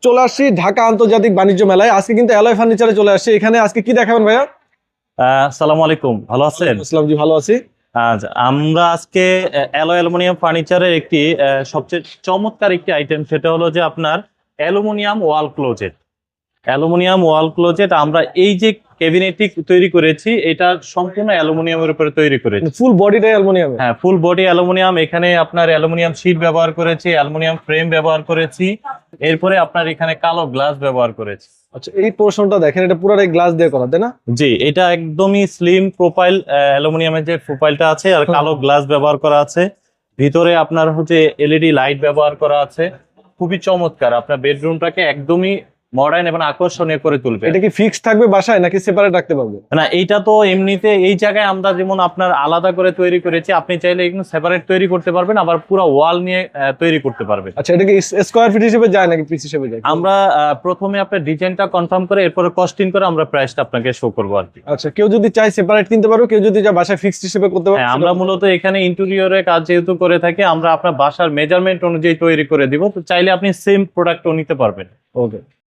চলে আসছি ঢাকা আন্তর্জাতিক বাণিজ্য মেলায়। আজকে কিন্তু অ্যালয় ফার্নিচারে চলে আসছি। এখানে আজকে কি দেখাবেন ভাইয়া? আসসালামু আলাইকুম, ভালো আছেন? আসসালাম জি, ভালো আছি। আমরা আজকে অ্যালয় অ্যালুমিনিয়াম ফার্নিচারের একটি সবচেয়ে চমৎকার একটি আইটেম, সেটা হলো যে আপনার অ্যালুমিনিয়াম ওয়াল ক্লোজেট। অ্যালুমিনিয়াম ওয়াল ক্লোজেট আমরা এই যে ক্যাবিনেটটি তৈরি করেছি, এটা সম্পূর্ণ অ্যালুমিনিয়ামের উপরে তৈরি করেছি। ফুল বডিটাই অ্যালুমিনিয়াম? হ্যাঁ, ফুল বডি অ্যালুমিনিয়াম। এখানে আপনার অ্যালুমিনিয়াম শীট ব্যবহার করেছি, অ্যালুমিনিয়াম ফ্রেম ব্যবহার করেছি, এরপরে আপনার এখানে কালো গ্লাস ব্যবহার করেছি। আচ্ছা, এই পোর্শনটা দেখেন, এটা পুরোটাই গ্লাস দিয়ে করা, তাই না? জি, এটা একদমই স্লিম প্রোফাইল অ্যালুমিনিয়ামের যে প্রোফাইলটা আছে আর কালো গ্লাস ব্যবহার করা আছে। ভিতরে আপনার হচ্ছে এলইডি লাইট ব্যবহার করা আছে। খুবই চমৎকার, আপনার বেডরুমটাকে একদমই মডার্ন এবং আকর্ষণীয় করে তুলবে। এটা কি ফিক্স থাকবে বাসায় নাকি সেপারেট রাখতে পারবে? না, এইটা তো এমনিতে এই জায়গায় আমরা যেমন আপনার আলাদা করে তৈরি করেছি, আপনি চাইলে এখানে সেপারেট তৈরি করতে পারবেন, আবার পুরো ওয়াল নিয়ে তৈরি করতে পারবেন। আচ্ছা, এটা কি স্কয়ার ফিট হিসেবে যায় নাকি পিস হিসেবে যায়? আমরা প্রথমে আপনার ডিজাইনটা কনফার্ম করে এরপরে কস্টিং করে আমরা প্রাইসটা আপনাকে শো করবো আর কি। আচ্ছা, কেউ যদি চায় সেপারেট কিনতে পারবে, কেউ যদি চায় বাসায় ফিক্সড হিসেবে করতে পারবে? হ্যাঁ, আমরা মূলত এখানে ইন্টেরিয়রের কাজ যেহেতু করে থাকি, আমরা আপনার বাসার মেজারমেন্ট অনুযায়ী তৈরি করে দিব, তো চাইলে আপনি সেম প্রোডাক্টও নিতে পারবেন। ওকে।